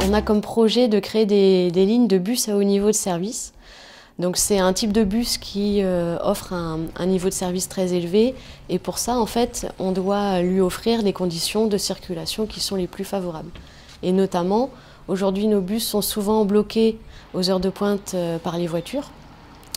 On a comme projet de créer des lignes de bus à haut niveau de service. Donc c'est un type de bus qui offre un niveau de service très élevé et pour ça en fait on doit lui offrir les conditions de circulation qui sont les plus favorables. Et notamment aujourd'hui nos bus sont souvent bloqués aux heures de pointe par les voitures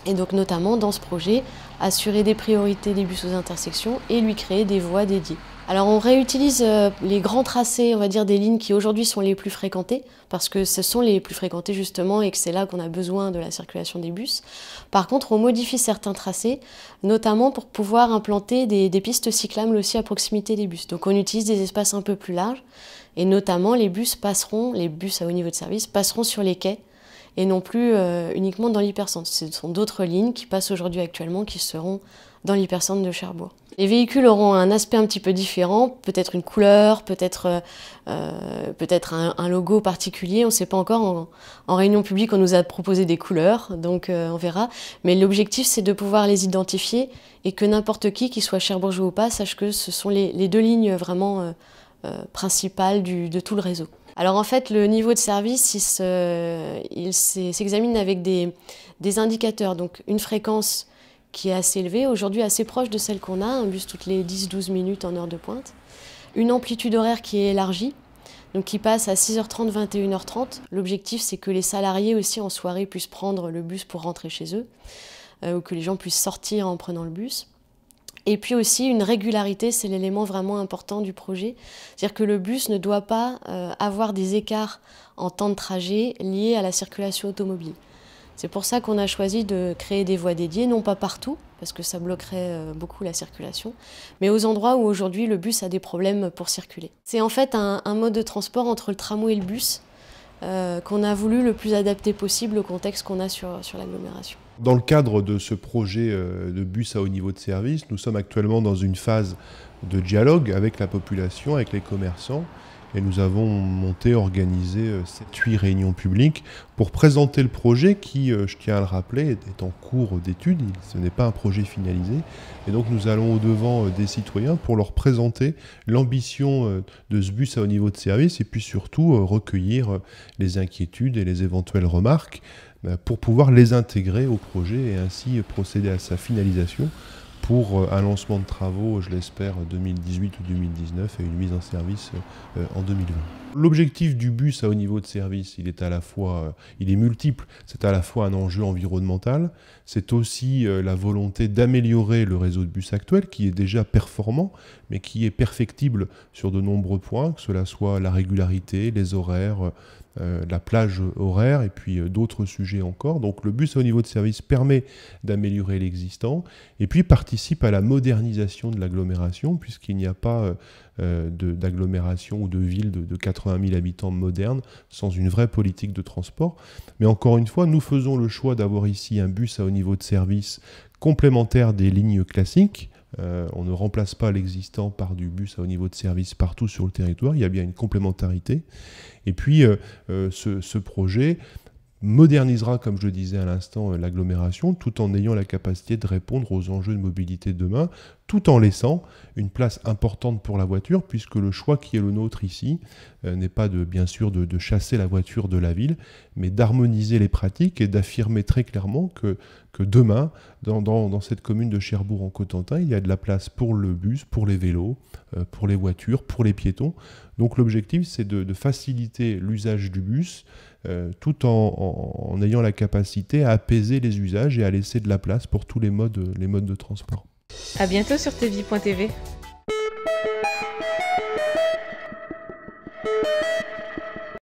et donc notamment dans ce projet assurer des priorités des bus aux intersections et lui créer des voies dédiées. Alors on réutilise les grands tracés, on va dire des lignes qui aujourd'hui sont les plus fréquentées, parce que ce sont les plus fréquentées justement et que c'est là qu'on a besoin de la circulation des bus. Par contre, on modifie certains tracés, notamment pour pouvoir implanter des pistes cyclables aussi à proximité des bus. Donc on utilise des espaces un peu plus larges et notamment les bus à haut niveau de service passeront sur les quais et non plus uniquement dans l'hypercentre. Ce sont d'autres lignes qui passent aujourd'hui actuellement qui seront dans l'hypercentre de Cherbourg. Les véhicules auront un aspect un petit peu différent, peut-être une couleur, peut-être un logo particulier, on ne sait pas encore. En réunion publique, on nous a proposé des couleurs, donc on verra. Mais l'objectif, c'est de pouvoir les identifier et que n'importe qui soit cherbourgeois ou pas, sache que ce sont les deux lignes vraiment principales de tout le réseau. Alors en fait, le niveau de service, il s'examine avec des indicateurs, donc une fréquence qui est assez élevée, aujourd'hui assez proche de celle qu'on a, un bus toutes les 10-12 minutes en heure de pointe. Une amplitude horaire qui est élargie, donc qui passe à 6h30, 21h30. L'objectif, c'est que les salariés aussi en soirée puissent prendre le bus pour rentrer chez eux, ou que les gens puissent sortir en prenant le bus. Et puis aussi une régularité, c'est l'élément vraiment important du projet. C'est-à-dire que le bus ne doit pas avoir des écarts en temps de trajet liés à la circulation automobile. C'est pour ça qu'on a choisi de créer des voies dédiées, non pas partout, parce que ça bloquerait beaucoup la circulation, mais aux endroits où aujourd'hui le bus a des problèmes pour circuler. C'est en fait un mode de transport entre le tramway et le bus qu'on a voulu le plus adapté possible au contexte qu'on a sur l'agglomération. Dans le cadre de ce projet de bus à haut niveau de service, nous sommes actuellement dans une phase de dialogue avec la population, avec les commerçants. Et nous avons organisé 7-8 réunions publiques pour présenter le projet qui, je tiens à le rappeler, est en cours d'étude. Ce n'est pas un projet finalisé. Et donc nous allons au-devant des citoyens pour leur présenter l'ambition de ce bus à haut niveau de service et puis surtout recueillir les inquiétudes et les éventuelles remarques pour pouvoir les intégrer au projet et ainsi procéder à sa finalisation pour un lancement de travaux, je l'espère, 2018 ou 2019 et une mise en service en 2020. L'objectif du bus à haut niveau de service, il est multiple. C'est à la fois un enjeu environnemental, c'est aussi la volonté d'améliorer le réseau de bus actuel, qui est déjà performant, mais qui est perfectible sur de nombreux points, que cela soit la régularité, les horaires, la plage horaire et puis d'autres sujets encore. Donc le bus à haut niveau de service permet d'améliorer l'existant et puis participe à la modernisation de l'agglomération puisqu'il n'y a pas d'agglomération ou de ville de 80 000 habitants moderne sans une vraie politique de transport. Mais encore une fois, nous faisons le choix d'avoir ici un bus à haut niveau de service complémentaire des lignes classiques. On ne remplace pas l'existant par du bus à haut niveau de service partout sur le territoire, il y a bien une complémentarité. Et puis ce projet modernisera, comme je le disais à l'instant, l'agglomération, tout en ayant la capacité de répondre aux enjeux de mobilité de demain, tout en laissant une place importante pour la voiture, puisque le choix qui est le nôtre ici n'est pas bien sûr de chasser la voiture de la ville, mais d'harmoniser les pratiques et d'affirmer très clairement que demain, dans cette commune de Cherbourg-en-Cotentin, il y a de la place pour le bus, pour les vélos, pour les voitures, pour les piétons. Donc l'objectif, c'est de faciliter l'usage du bus, tout en ayant la capacité à apaiser les usages et à laisser de la place pour tous les modes de transport. À bientôt sur tvie.tv.